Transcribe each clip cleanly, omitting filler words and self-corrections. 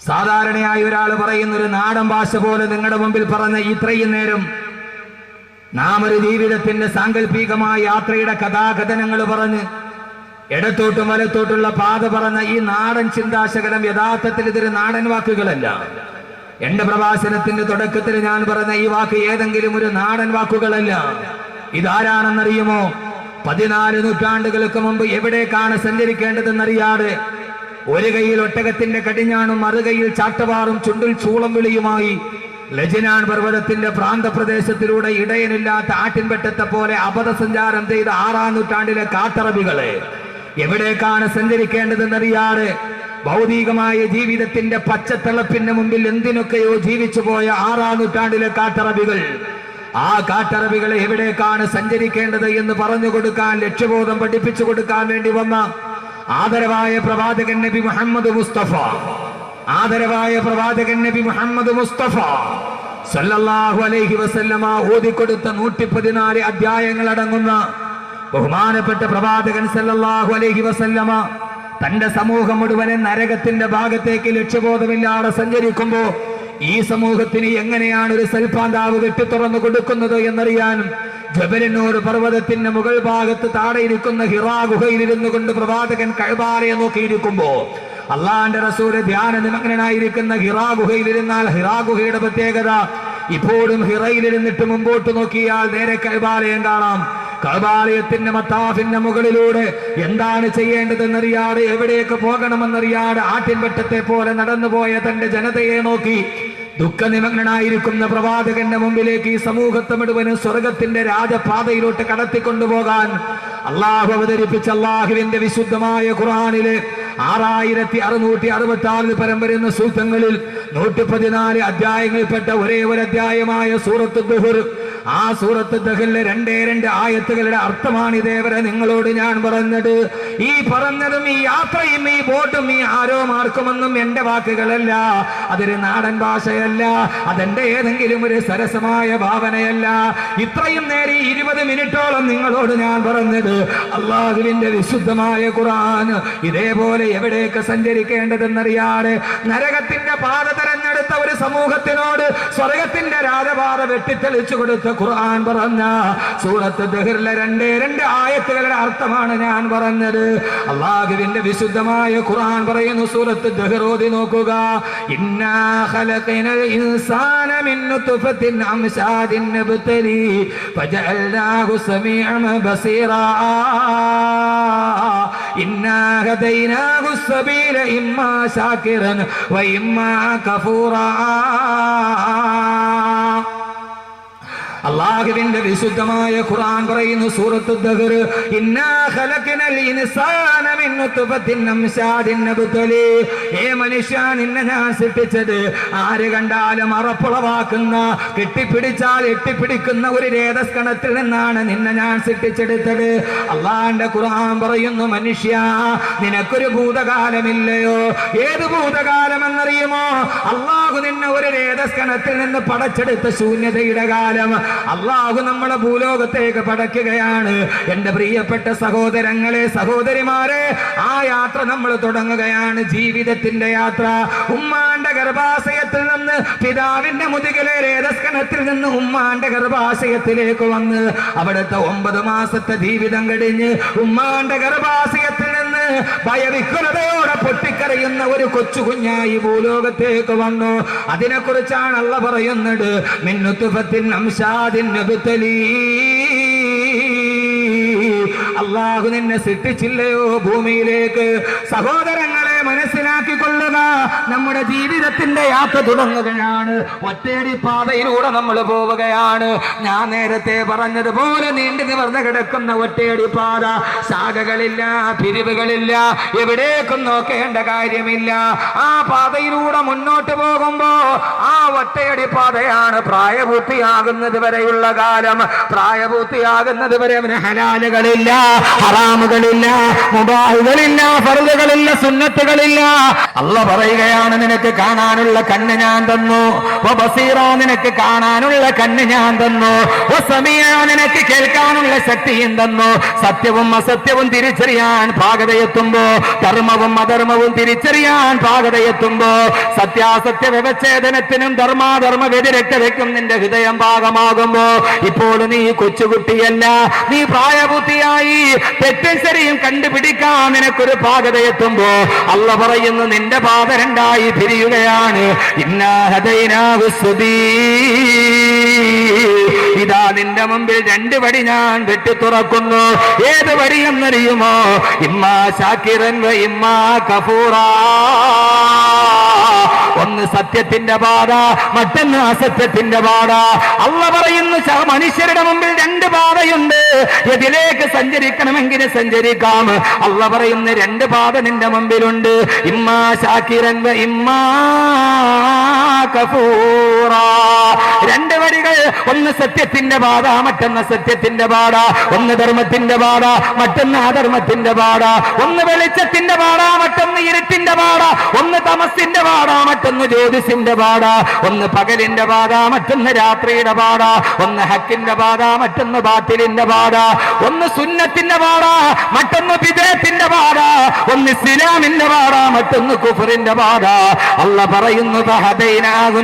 സാധാരണയായി ഒരാൾ പറയുന്ന ഒരു നാടൻ ഭാഷ പോലെ നിങ്ങളുടെ മുമ്പിൽ പറഞ്ഞ ഇത്രയും നേരം നാം ഒരു ജീവിതത്തിന്റെ സാങ്കല്പികമായ യാത്രയുടെ കഥാകഥനങ്ങൾ പറഞ്ഞ് ഇടത്തോട്ടും വലത്തോട്ടുള്ള പാത പറഞ്ഞ ഈ നാടൻ ചിന്താശകലം യഥാർത്ഥത്തിൽ ഇതൊരു നാടൻ വാക്കുകളല്ല. എന്റെ പ്രഭാഷണത്തിന്റെ തുടക്കത്തിൽ ഞാൻ പറഞ്ഞ ഈ വാക്ക് ഏതെങ്കിലും ഒരു നാടൻ വാക്കുകളല്ല. ഇതാരാണെന്നറിയുമോ? 14 നൂറ്റാണ്ടുകൾക്ക് മുമ്പ് എവിടേക്കാണ് സഞ്ചരിക്കേണ്ടതെന്നറിയാതെ ഒരു കൈയിൽ ഒട്ടകത്തിന്റെ കടിഞ്ഞാണും മറുകൈയിൽ ചാട്ടവാറും ചുണ്ടിൽ ചൂളം വിളിയുമായി ലജ്നാൻ പർവ്വതത്തിന്റെ പ്രാന്തപ്രദേശത്തിലൂടെ ഇടയനില്ലാത്ത ആട്ടിൻപെട്ടത്തെ പോലെ അബദ്ധസഞ്ചാരം ചെയ്ത 6-ാം നൂറ്റാണ്ടിലെ കാട്ടറബികളെ എവിടേക്കാണ് സഞ്ചരിക്കേണ്ടതെന്നറിയാതെ ഭൗതികമായ ജീവിതത്തിന്റെ പച്ചത്തിളപ്പിന്റെ മുമ്പിൽ എന്തിനൊക്കെയോ ജീവിച്ചു പോയ 6-ാം നൂറ്റാണ്ടിലെ കാട്ടറബികൾ, ആ കാട്ടറബികളെ എവിടേക്കാണ് സഞ്ചരിക്കേണ്ടത് എന്ന് പറഞ്ഞു കൊടുക്കാൻ, ലക്ഷ്യബോധം പഠിപ്പിച്ചു കൊടുക്കാൻ വേണ്ടി വന്ന ആദരവായ പ്രവാചകൻ നബി മുഹമ്മദ് മുസ്തഫ, ആദരവായ പ്രവാചകൻ നബി മുഹമ്മദ് മുസ്തഫ സല്ലല്ലാഹു അലൈഹി വസല്ലമ ഓതിക്കൊടുത്ത 114 അധ്യായങ്ങൾ അടങ്ങുന്ന ബഹുമാനപ്പെട്ട പ്രവാചകൻ സല്ലല്ലാഹു അലൈഹി വസല്ലമ തന്റെ സമൂഹം മുഴുവനെ നരകത്തിന്റെ ഭാഗത്തേക്ക് ലക്ഷ്യബോധമില്ലാതെ സഞ്ചരിക്കുമ്പോ ഈ സമൂഹത്തിന് എങ്ങനെയാണ് ഒരു സൽപാന്താവ് വെട്ടിത്തുറന്നു കൊടുക്കുന്നത് എന്നറിയാൻ ജബലന്നൂർ പർവ്വതത്തിന്റെ മുകൾ ഭാഗത്ത് താഴെയിരിക്കുന്ന ഹിറാ ഗുഹയിലിരുന്നു കൊണ്ട് പ്രവാചകൻ കഅബയെ നോക്കിയിരിക്കുമ്പോ അള്ളാന്റെ റസൂല് ധ്യാന നിമഗ്നനായിരിക്കുന്ന ഹിറാ ഗുഹയിലിരുന്നാൽ ഹിറാ ഗുഹയുടെ പ്രത്യേകത ഇപ്പോഴും ഹിറയിലിരുന്നിട്ട് മുമ്പോട്ട് നോക്കിയാൽ നേരെ കഅബാലയം കാണാം. കഅബാലയത്തിന്റെ മത്താഫിന്റെ മുകളിലൂടെ എന്താണ് ചെയ്യേണ്ടതെന്നറിയാതെ എവിടേക്ക് പോകണമെന്നറിയാതെ ആട്ടിൻപെട്ടത്തെ പോലെ നടന്നുപോയ തന്റെ ജനതയെ നോക്കി ദുഃഖനിമഗ്നനായിരിക്കുന്ന പ്രവാചകന്റെ മുമ്പിലേക്ക് ഈ സമൂഹത്തെ മുഴുവനും സ്വർഗത്തിന്റെ രാജപാതയിലോട്ട് കടത്തിക്കൊണ്ടുപോകാൻ അള്ളാഹു അവതരിപ്പിച്ച അള്ളാഹുവിന്റെ വിശുദ്ധമായ ഖുർആനിലെ 6666 പരം വരുന്ന സൂക്തങ്ങളിൽ 114 അധ്യായങ്ങളിൽപ്പെട്ട ഒരേ ഒരു അധ്യായമായ സൂറത്ത് ദുഹർ, ആ സൂറത്ത് ദഹറിലെ 2 ആയത്തുകളുടെ അർത്ഥമാണ് ഇതേവരെ നിങ്ങളോട് ഞാൻ പറഞ്ഞത്. ഈ പറഞ്ഞതും ഈ യാത്രയും ഈ ബോട്ടും ഈ ആരോ മാർക്കുമെന്നും എന്റെ വാക്കുകളല്ല, അതൊരു നാടൻ ഭാഷയല്ല, അതെന്റെ ഏതെങ്കിലും ഒരു സരസമായ ഭാവനയല്ല. ഇത്രയും നേരെ 20 മിനിറ്റോളം നിങ്ങളോട് ഞാൻ പറഞ്ഞത് അള്ളാഹുവിന്റെ വിശുദ്ധമായ ഖുർആൻ ഇതേപോലെ എവിടേക്ക് സഞ്ചരിക്കേണ്ടതെന്നറിയാതെ നരകത്തിന്റെ പാത തെരഞ്ഞെടുത്ത ഒരു സമൂഹത്തിനോട് സ്വർഗത്തിന്റെ രാജപാത വെട്ടിത്തെളിച്ചു കൊടുത്ത ഖുർആൻ പറഞ്ഞ സൂറത്ത് ദഹറിലെ 2 ആയത്തുകളുടെ അർത്ഥമാണ് ഞാൻ പറഞ്ഞത്. അല്ലാഹുവിന്റെ വിശുദ്ധമായ ഖുർആൻ പറയുന്നു, സൂറത്ത് ദഹർ ഓതി നോക്കുക. ഇന്നാ ഖലഖനൽ ഇൻസാന മിൻ നുത്ഫത്തിൻ അംശാദിൻ നബ്തലി ഫജഅൽനാഹു സമീഅൻ ബസീറാ ഇന്നാ ഹദൈനാഹു സബീല ഇമ്മാ ശാകിറൻ വ ഇമ്മാ കഫൂറാ. അല്ലാഹുവിന്റെ വിശുദ്ധമായ ഖുർആൻ പറയുന്നു സൂറത്ത് ദഹർ, ഇന്നാ ഖലഖനൽ ഇൻസാന മിൻ നുത്ഫത്തിൻ അംശാദിൻ നബ്തലി. ഏ മനുഷ്യ, നിന്നെ ഞാൻ സൃഷ്ടിച്ചത് ആര് കണ്ടാലും അറപ്പുളവാക്കുന്ന, കെട്ടിപ്പിടിച്ചാൽ എട്ടിപ്പിടിക്കുന്ന ഒരു രേതസ്കണത്തിൽ നിന്നാണ് നിന്നെ ഞാൻ സൃഷ്ടിച്ചെടുത്തത്. അള്ളാന്റെ ഖുർആൻ പറയുന്നു, മനുഷ്യ നിനക്കൊരു ഭൂതകാലമില്ലയോ? ഏത് ഭൂതകാലമെന്നറിയുമോ? അള്ളാഹു നിന്നെ ഒരു രേതസ്കണത്തിൽ നിന്ന് പടച്ചെടുത്ത ശൂന്യതയുടെ കാലം അള്ളാഹു നമ്മളെ ഭൂലോകത്തേക്ക് പടക്കുകയാണ്. എന്റെ പ്രിയപ്പെട്ട സഹോദരങ്ങളെ, സഹോദരിമാരെ, ആ യാത്ര നമ്മൾ തുടങ്ങുകയാണ്, ജീവിതത്തിന്റെ യാത്ര. ഉമ്മാന്റെ ഗർഭാശയത്തിൽ നിന്ന്, പിതാവിന്റെ മുതുകിലെ രേതസ്കണത്തിൽ നിന്ന് ഉമ്മാന്റെ ഗർഭാശയത്തിലേക്ക് വന്ന് അവിടുത്തെ 9 മാസത്തെ ജീവിതം കഴിഞ്ഞ് ഉമ്മാന്റെ ഗർഭാശയത്തിൽ നിന്ന് ഭയവിഹ്വലതയോടെ പൊട്ടിക്കരയുന്ന ഒരു കൊച്ചു കുഞ്ഞായി ഭൂലോകത്തേക്ക് വന്നു. അതിനെക്കുറിച്ചാണ് അല്ലാഹു പറയുന്നത്, മിൻ നുത്ഫത്തിൻ അംശാദിൻ നബ്തലി. അല്ലാഹു നിന്നെ സൃഷ്ടിച്ചില്ലയോ ഭൂമിയിലേക്ക്? സഹോദരങ്ങളെ, മനസ്സിലാക്കിക്കൊള്ളുക, നമ്മുടെ ജീവിതത്തിന്റെ യാത്ര തുടങ്ങുകയാണ്. ഒറ്റയടി പാതയിലൂടെ നമ്മൾ പോവുകയാണ്. ഞാൻ നേരത്തെ പറഞ്ഞതുപോലെ നീണ്ടു നിവർന്ന് കിടക്കുന്ന ഒറ്റയടി പാത, ശാഖകളില്ല, പിരിവുകളില്ല, എവിടേക്കും നോക്കേണ്ട കാര്യമില്ല. ആ പാതയിലൂടെ മുന്നോട്ട് പോകുമ്പോ ആ ഒറ്റയടി പാതയാണ് പ്രായപൂർത്തിയാകുന്നത് വരെയുള്ള കാലം. പ്രായപൂർത്തിയാകുന്നത് വരെ ഹലാലുകളില്ല, ഹറാമുകളില്ല, മുബാഹുകളില്ല, ഫർളുകളില്ല, സുന്നത്തുകൾ കണ്ണുകളില്ല. അല്ല പറയുകയാണ്, നിനക്ക് കാണാനുള്ള കണ്ണ് ഞാൻ തന്നു. വബസീറ, നിനക്ക് കാണാനുള്ള കണ്ണ് ഞാൻ തന്നു. വസമിയ, നിനക്ക് കേൾക്കാനുള്ള ശക്തിയും തന്നു. സത്യവും അസത്യവും തിരിച്ചറിയാൻ പാകതയെത്തുമ്പോ, ധർമ്മവും അധർമ്മവും തിരിച്ചറിയാൻ പാകതയെത്തുമ്പോ, സത്യാസത്യ വ്യവച്ഛേദനത്തിനും ധർമാധർമ്മ വ്യതിരക്തതയ്ക്കും നിന്റെ ഹൃദയം ഭാഗമാകുമ്പോ, ഇപ്പോൾ നീ കൊച്ചുകുട്ടിയല്ല, നീ പ്രായപൂർത്തിയായി. തെറ്റും ശരിയും കണ്ടുപിടിക്കാൻ നിനക്കൊരു പാകതയെത്തുമ്പോ അല്ല പറയുന്നു, നിന്റെ പാത രണ്ടായി പിരിയുകയാണ്. ഇന്നാ ഹദൈനാഹു സബീൽ, ഇതാ നിന്റെ മുമ്പിൽ രണ്ട് വഴി ഞാൻ വെട്ടി തുറക്കുന്നു. ഏത് വഴിയെന്നറിയുമോ? ഇമ്മാ ശാകിറൻ വ ഇമ്മാ കഫൂറാ. ഒന്ന് സത്യത്തിന്റെ പാത, മറ്റൊന്ന് അസത്യത്തിന്റെ പാത. അള്ള പറയുന്നു, മനുഷ്യരുടെ മുമ്പിൽ രണ്ട് പാതയുണ്ട്, ഇതിലേക്ക് സഞ്ചരിക്കണമെങ്കിൽ സഞ്ചരിക്കാം. അള്ള പറയുന്ന രണ്ട് പാത നിന്റെ മുമ്പിലുണ്ട്. ഇമ്മാ ശാകിറൻ വ ഇമ്മാ കഫൂറാ. രണ്ട് വഴികൾ, ഒന്ന് സത്യത്തിന്റെ പാത, മറ്റൊന്ന് സത്യത്തിന്റെ പാത. ഒന്ന് ധർമ്മത്തിന്റെ പാത, മറ്റൊന്ന് അധർമ്മത്തിന്റെ പാത. ഒന്ന് വെളിച്ചത്തിന്റെ പാത, മറ്റൊന്ന് ഇരുട്ടിന്റെ പാത. ഒന്ന് തമസിന്റെ പാത, മറ്റൊന്ന് ജ്യോതിസിന്റെ പാത. ഒന്ന് പകലിന്റെ പാത, മറ്റൊന്ന് രാത്രിയുടെ പാത. ഒന്ന് ഹക്കിന്റെ പാത, മറ്റൊന്ന് ബാത്തിലിന്റെ പാത. ഒന്ന് സുന്നത്തിന്റെ പാത, മറ്റൊന്ന് ബിദ്അത്തിന്റെ പാത. ഒന്ന് ഇസ്ലാമിന്റെ പാത, മറ്റൊന്ന് കുഫറിന്റെ പാത. അല്ല പറയുന്നു, ഫഹദൈനാഹു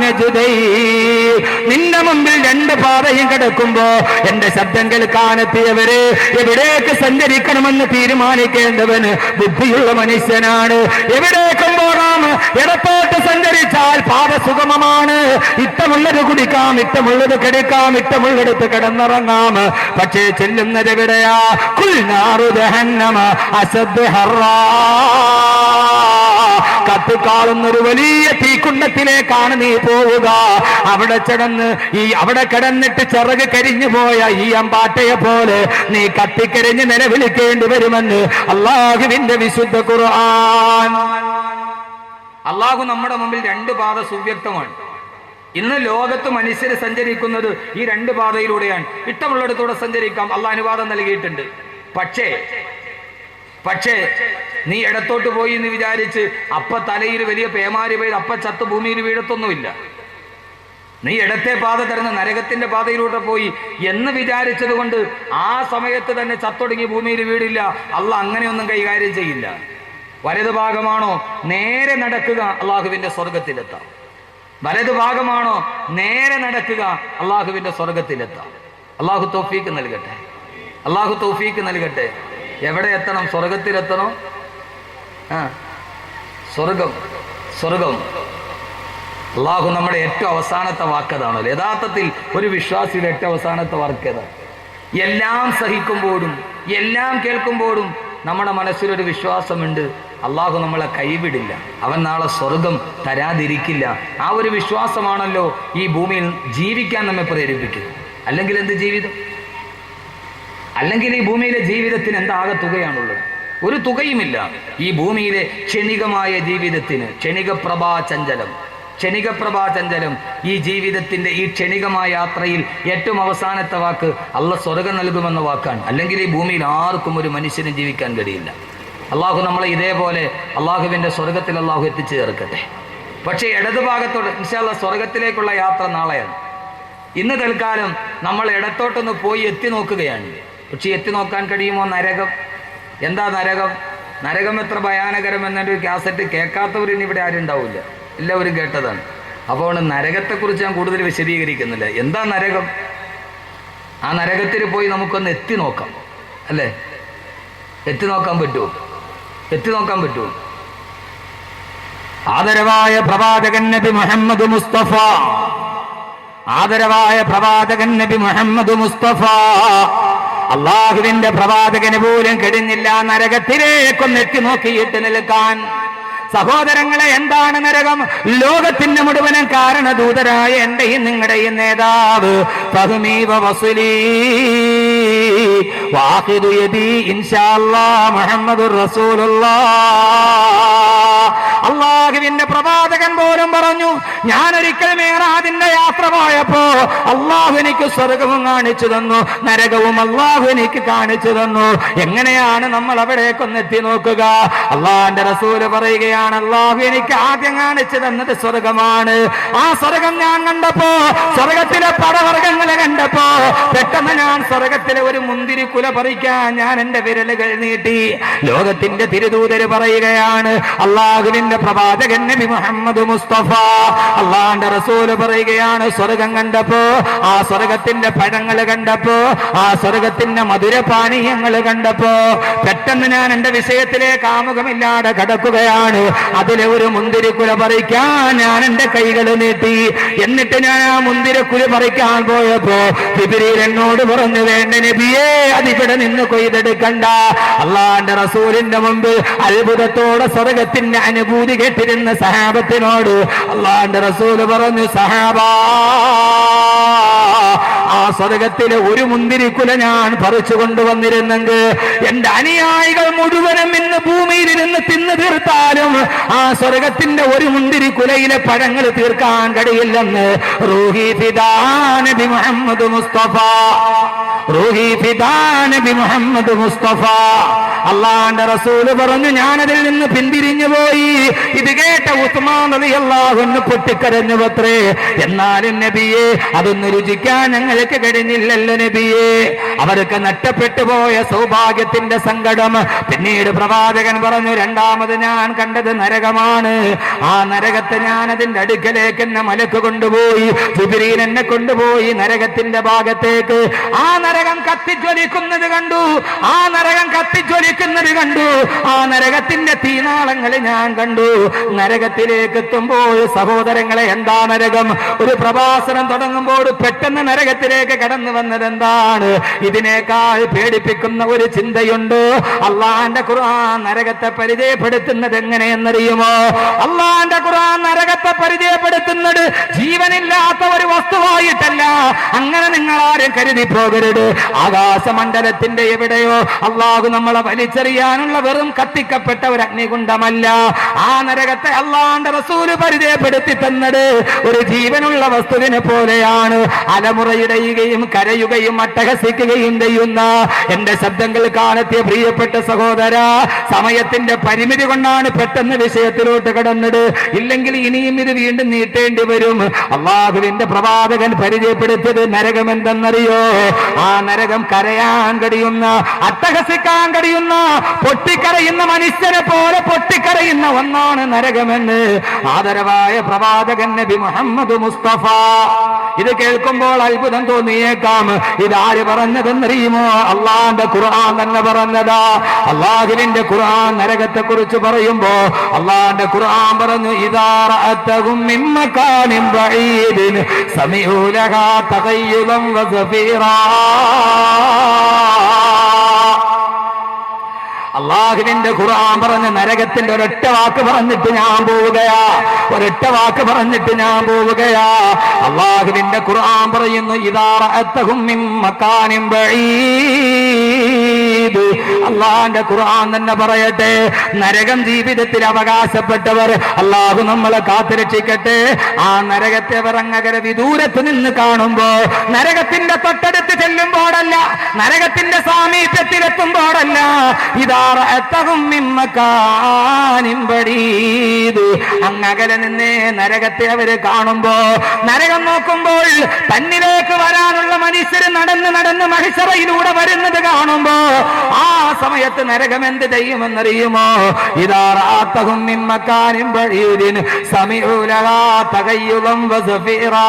നജ്ദൈൻ. നിന്റെ മുമ്പിൽ രണ്ട് പാതയും കിടക്കുമ്പോ എന്റെ ശബ്ദം കേൾക്കാനെത്തിയവര് എവിടേക്ക് സഞ്ചരിക്കണമെന്ന് തീരുമാനിക്കേണ്ടവന് ബുദ്ധിയുള്ള മനുഷ്യനാണ്. എവിടേക്കും പോകാം. ഇടത്തോട്ട് സഞ്ചരിച്ചാൽ പാത സുഗമമാണ്. ഇഷ്ടമുള്ളത് കുടിക്കാം, ഇഷ്ടമുള്ളത് കിടക്കാം, ഇഷ്ടമുള്ളിടത്ത് കിടന്നിറങ്ങാം. പക്ഷേ ചെല്ലുന്നത് എവിടെയാ? കുൽനാറു ജഹന്നമ അശദ്ദു ഹർറാ. കത്തിക്കാളുന്നൊരു വലിയ തീക്കുണ്ടത്തിലേക്കാണ് നീ പോവുക. അവിടെ കിടന്നിട്ട് ചിറക് കരിഞ്ഞു പോയ ഈ അമ്പാട്ടയെ പോലെ നീ കത്തിക്കരിഞ്ഞ് നിലവിളിക്കേണ്ടി വരുമെന്ന് അല്ലാഹുവിന്റെ വിശുദ്ധ ഖുർആൻ. അല്ലാഹു നമ്മുടെ മുമ്പിൽ രണ്ട് പാത സുവ്യക്തമാണ്. ഇന്ന് ലോകത്ത് മനുഷ്യർ സഞ്ചരിക്കുന്നത് ഈ രണ്ട് പാതയിലൂടെയാണ്. ഇഷ്ടമുള്ളിടത്തൂടെ സഞ്ചരിക്കാം, അള്ളാഹ് അനുവാദം നൽകിയിട്ടുണ്ട്. പക്ഷേ നീ ഇടത്തോട്ട് പോയി എന്ന് വിചാരിച്ച് അപ്പ തലയിൽ വലിയ പേമാരി പെയ്ത് അപ്പ ചത്ത് ഭൂമിയിൽ വീഴത്തൊന്നുമില്ല. നീ ഇടത്തെ പാത തിരഞ്ഞ് നരകത്തിന്റെ പാതയിലൂടെ പോയി എന്ന് വിചാരിച്ചത് കൊണ്ട് ആ സമയത്ത് തന്നെ ചത്തൊടുങ്ങി ഭൂമിയിൽ വീടില്ല. അള്ളാഹ് അങ്ങനെയൊന്നും കൈകാര്യം ചെയ്യില്ല. വലതു ഭാഗമാണോ നേരെ നടക്കുക, അള്ളാഹുവിന്റെ സ്വർഗത്തിലെത്താം. വലതു ഭാഗമാണോ നേരെ നടക്കുക, അള്ളാഹുവിന്റെ സ്വർഗത്തിലെത്താം. അള്ളാഹു തൗഫീക്ക് നൽകട്ടെ, അള്ളാഹു തൗഫീക്ക് നൽകട്ടെ. എവിടെ എത്തണം? സ്വർഗത്തിലെത്തണോ? സ്വർഗം. അള്ളാഹു നമ്മുടെ ഏറ്റവും അവസാനത്തെ വാക്കതാണല്ലോ. യഥാർത്ഥത്തിൽ ഒരു വിശ്വാസിയുടെ ഏറ്റവും അവസാനത്തെ വാക്കേതാണ്. എല്ലാം സഹിക്കുമ്പോഴും എല്ലാം കേൾക്കുമ്പോഴും നമ്മുടെ മനസ്സിലൊരു വിശ്വാസമുണ്ട്, അള്ളാഹു നമ്മളെ കൈവിടില്ല, അവൻ നാളെ സ്വർഗം തരാതിരിക്കില്ല. ആ ഒരു വിശ്വാസമാണല്ലോ ഈ ഭൂമിയിൽ ജീവിക്കാൻ നമ്മെ പ്രേരിപ്പിക്കുന്നത്. അല്ലെങ്കിൽ എന്ത് ജീവിതം? അല്ലെങ്കിൽ ഈ ഭൂമിയിലെ ജീവിതത്തിന് എന്താകെ തുകയാണുള്ളത്? ഒരു തുകയുമില്ല. ഈ ഭൂമിയിലെ ക്ഷണികമായ ജീവിതത്തിന് ക്ഷണികപ്രഭാചഞ്ചലം ഈ ജീവിതത്തിന്റെ ഈ ക്ഷണികമായ യാത്രയിൽ ഏറ്റവും അവസാനത്തെ വാക്ക് അള്ളാഹ് സ്വർഗം നൽകുമെന്ന വാക്കാണ്. അല്ലെങ്കിൽ ഈ ഭൂമിയിൽ ആർക്കും ഒരു മനുഷ്യനും ജീവിക്കാൻ കഴിയില്ല. അള്ളാഹു നമ്മളെ ഇതേപോലെ അള്ളാഹുവിന്റെ സ്വർഗത്തിൽ അള്ളാഹു എത്തിച്ചു ചേർക്കട്ടെ. പക്ഷേ ഇടതുഭാഗത്തോട് ഇൻഷാ അല്ലാഹ് സ്വർഗത്തിലേക്കുള്ള യാത്ര നാളെയാണ്. ഇന്ന് തൽക്കാലം നമ്മൾ ഇടത്തോട്ടൊന്ന് പോയി എത്തി നോക്കുകയാണ്. പക്ഷെ എത്തി നോക്കാൻ കഴിയുമോ? നരകം. എന്താ നരകം? നരകം എത്ര ഭയാനകരം എന്നൊരു കാസറ്റ് കേൾക്കാത്തവരിന് ഇവിടെ ആരും ഉണ്ടാവില്ല, എല്ലാവരും കേട്ടതാണ്. അപ്പോൾ നരകത്തെക്കുറിച്ച് ഞാൻ കൂടുതൽ വിശദീകരിക്കുന്നില്ല. എന്താ നരകം? ആ നരകത്തിൽ പോയി നമുക്കൊന്ന് എത്തി നോക്കാം, അല്ലേ? എത്തി നോക്കാൻ പറ്റുമോ? ആദരവായ പ്രവാചകൻ നബി മുഹമ്മദ് മുസ്തഫ, അള്ളാഹുവിന്റെ പ്രവാചകന് പോലും കഴിഞ്ഞില്ല നരകത്തിലേക്കൊന്ന് എത്തി നോക്കിയിട്ട് നിൽക്കാൻ. സഹോദരങ്ങളെ, എന്താണ് നരകം? ലോകത്തിന്റെ മുഴുവനും കാരണദൂതരായ എന്റെയും നിങ്ങളുടെയും നേതാവ് ഫഹ്മീവ വസുലീ വാഖിദു യദീ ഇൻഷാ അല്ലാഹ് മുഹമ്മദുർ റസൂലുള്ളാഹ്. അള്ളാഹുവിന്റെ പ്രവാചകൻ പ്രവാചകൻ പോലും പറഞ്ഞു, ഞാൻ ഒരിക്കൽ മേറാജിന്റെ യാത്ര പോയപ്പോ അള്ളാഹു എനിക്ക് സ്വർഗവും കാണിച്ചു തന്നു, നരകവും അള്ളാഹു എനിക്ക് കാണിച്ചു തന്നു. എങ്ങനെയാണ് നമ്മൾ അവിടേക്കൊന്ന് എത്തി നോക്കുക? അള്ളാഹിന്റെ റസൂല് പറയുകയാണ്, അള്ളാഹു എനിക്ക് ആദ്യം കാണിച്ചു തന്നത് സ്വർഗമാണ്. ആ സ്വർഗം ഞാൻ കണ്ടപ്പോ, സ്വർഗത്തിലെ പടവർഗങ്ങളെ കണ്ടപ്പോ പെട്ടെന്ന് ഞാൻ സ്വർഗത്തിലെ ഒരു മുന്തിരിക്കുല പറിക്കാൻ ഞാൻ എന്റെ വിരലുകൾ നീട്ടി. ലോകത്തിന്റെ തിരുദൂതര് പറയുകയാണ്, അള്ളാഹുവിന്റെ പ്രവാചകൻ നബി മുഹമ്മദ് മുസ്തഫ അള്ളാഹിന്റെ റസൂല് പറയുകയാണ്, സ്വർഗം കണ്ടപ്പോ, ആ സ്വർഗത്തിന്റെ പഴങ്ങൾ കണ്ടപ്പോ, ആ സ്വർഗത്തിന്റെ മധുരപാനീയങ്ങൾ കണ്ടപ്പോ പെട്ടെന്ന് ഞാൻ എന്റെ വിഷയത്തിലേക്ക് ആമുഖമില്ലാതെ കടക്കുകയാണ്. അതിലെ ഒരു മുന്തിരിക്കുല പറിക്കാൻ ഞാൻ എന്റെ കൈകൾ നീട്ടി. എന്നിട്ട് ഞാൻ ആ മുന്തിരിക്കുല പറിക്കാൻ പോയപ്പോ ജിബ്രീൽ എന്നോട് പറഞ്ഞു, വേണ്ട നബിയേ, അതിവിടെ നിന്ന് കൊയ്തെടുക്കണ്ട. അള്ളാഹിന്റെ റസൂലിന്റെ മുമ്പ് അത്ഭുതത്തോടെ സ്വർഗത്തിന്റെ അനുഭൂതി കേട്ടിരുന്ന സഹാബത്തിനോട് അള്ളാഹിന്റെ റസൂല് പറഞ്ഞു, സഹാബാ, ആ സ്വർഗത്തിലെ ഒരു മുന്തിരിക്കുല ഞാൻ പറിച്ചു കൊണ്ടുവന്നിരുന്നെങ്കിൽ എന്റെ അനുയായികൾ മുഴുവനും ഇന്ന് ഭൂമിയിലിരുന്ന് തിന്നു തീർത്താലും ആ സ്വർഗത്തിന്റെ ഒരു മുന്തിരിക്കുലയിലെ പഴങ്ങൾ തീർക്കാൻ കഴിയില്ലെന്ന് റൂഹി ഫിദാ നബി മുഹമ്മദ് മുസ്തഫ, റൂഹി ഫിദാ നബി മുഹമ്മദ് മുസ്തഫ. അള്ളാന്റെ റസൂല് പറഞ്ഞു, ഞാനതിൽ നിന്ന് പിന്തിരിഞ്ഞു പോയി. ഇത് കേട്ട ഉസ്മാൻ റളിയല്ലാഹു അൻഹു പൊട്ടിക്കരഞ്ഞു പത്രേ. എന്നാലും നബിയെ, അതൊന്ന് രുചിക്കാൻ ഞങ്ങൾക്ക് കഴിഞ്ഞില്ലല്ലോ നബിയെ. അവർക്ക് നഷ്ടപ്പെട്ടു പോയ സൗഭാഗ്യത്തിന്റെ സങ്കടം. പിന്നീട് പ്രവാചകൻ പറഞ്ഞു, രണ്ടാമത് ഞാൻ കണ്ടത് നരകമാണ്. ആ നരകത്തെ ഞാൻ അതിന്റെ അടുക്കലേക്ക് എന്നെ മലക്ക് കൊണ്ടുപോയി. ജിബ്രീൽ എന്നെ കൊണ്ടുപോയി നരകത്തിന്റെ ഭാഗത്തേക്ക്. ആ നരകം കത്തിജ്വലിക്കുന്നത് കണ്ടു, ആ നരകം കത്തിജ്വലിക്കുന്നത് കണ്ടു, ആ നരകത്തിന്റെ തീനാളങ്ങൾ ഞാൻ കണ്ടു. നരകത്തിലേക്ക് എത്തുമ്പോൾ സഹോദരങ്ങളെ, എന്താ നരകം? ഒരു പ്രഭാഷണം തുടങ്ങുമ്പോൾ പെട്ടെന്ന് നരകത്തിലേക്ക് കടന്നു വന്നത് എന്താണ്? ഇതിനേക്കാൾ പേടിപ്പിക്കുന്ന ഒരു ചിന്തയുണ്ട്. അള്ളാന്റെ ഖുർആൻ നരകത്തെ പരിചയപ്പെടുത്തുന്നത് എങ്ങനെയെന്നറിയുമോ? അള്ളാന്റെ ഖുർആൻ നരകത്തെ പരിചയപ്പെടുത്തുന്നത് ജീവനില്ലാത്ത ഒരു വസ്തുവായിട്ടല്ല. അങ്ങനെ നിങ്ങൾ ആരും കരുതി പോകരുത്. ആകാശമണ്ഡലത്തിന്റെ എവിടെയോ അള്ളാഹു നമ്മളെ വലിച്ചെറിയാനുള്ള വെറും കത്തിക്കപ്പെട്ട ഒരു അഗ്നികുണ്ഡമല്ല. ആ നരകത്തെ അള്ളാന്റെ റസൂല് പരിചയപ്പെടുത്തി തന്നത് ഒരു ജീവനുള്ള വസ്തുവിനെ പോലെയാണ്. അലമുറയിടയുകയും കരയുകയും അട്ടഹസിക്കുകയും ചെയ്യുന്ന എന്റെ ശബ്ദങ്ങൾ കാണത്തിയ പ്രിയപ്പെട്ട സഹോദര, സമയത്തിന്റെ പരിമിതി കൊണ്ടാണ് പെട്ടെന്ന് വിഷയത്തിലോട്ട് കടന്നത്. ഇല്ലെങ്കിൽ ഇനിയും ഇത് വീണ്ടും നീട്ടേണ്ടി വരും. അള്ളാഹുവിന്റെ പ്രവാചകൻ പരിചയപ്പെടുത്തിയത് നരകം എന്തെന്നറിയോ? ആ നരകം കരയാൻ കഴിയുന്ന, അട്ടഹസിക്കാൻ കഴിയുന്ന, പൊട്ടിക്കരയുന്ന മനുഷ്യനെ പോലെ പൊട്ടിക്കരയുന്ന ഒന്നാണ് നരകമെന്ന് ആദരവായ പ്രവാചകൻ നബി മുഹമ്മദ് മുസ്തഫ. ഇത് കേൾക്കുമ്പോൾ അത്ഭുതം തോന്നിയേക്കാം. ഇതാര് പറഞ്ഞതെന്നറിയുമോ? അള്ളാന്റെ ഖുർആൻ തന്നെ പറഞ്ഞതാ. അള്ളാഹുവിന്റെ ഖുർആൻ നരകത്തെ കുറിച്ച് പറയുമ്പോ അള്ളാന്റെ ഖുർആൻ പറഞ്ഞു, ഇദാ റഅതഹും മിൻ മകാനിൻ ബഈദിൻ സമീഉ ലഹാ തഗയ്യുദൻ വസഫീറാ. അള്ളാഹുവിന്റെ ഖുർആൻ പറഞ്ഞ നരകത്തിന്റെ ഒരൊറ്റ വാക്ക് പറഞ്ഞിട്ട് ഞാൻ പോവുകയാ, ഒരൊറ്റ വാക്ക് പറഞ്ഞിട്ട് ഞാൻ പോവുകയാ. അള്ളാഹുവിന്റെ ഖുർആൻ പറയുന്നു, ഇദാ റഅതഹും മിൻ മകാനിൻ ബഈദ്. അള്ളാഹുവിന്റെ ഖുർആൻ തന്നെ പറയട്ടെ, നരകം ജീവിതത്തിൽ അവകാശപ്പെട്ടവർ അള്ളാഹു നമ്മളെ കാത്തുരക്ഷിക്കട്ടെ. ആ നരകത്തെ അവർ അങ്ങകരെ വിദൂരത്ത് നിന്ന് കാണുമ്പോ, നരകത്തിന്റെ തൊട്ടടുത്ത് ചെല്ലുമ്പോഴല്ല, നരകത്തിന്റെ സാമീപ്യത്തിലെത്തുമ്പോഴല്ല, ഇതാ അങ്ങകലെ നിന്നേ നരകത്തെ അവര് കാണുമ്പോ, നരകം നോക്കുമ്പോൾ തന്നിലേക്ക് വരാനുള്ള മനുഷ്യര് നടന്ന് നടന്ന് മഹിശറയിലൂടെ വരുന്നത് കാണുമ്പോ ആ സമയത്ത് നരകം എന്ത് ചെയ്യുമെന്നറിയുമോ? ഇദാ റഅതഹും മിൻ മകാനിൻ ബഈദിൻ സമീഉ ലഹാ തഗയ്യുദൻ വസഫീറാ.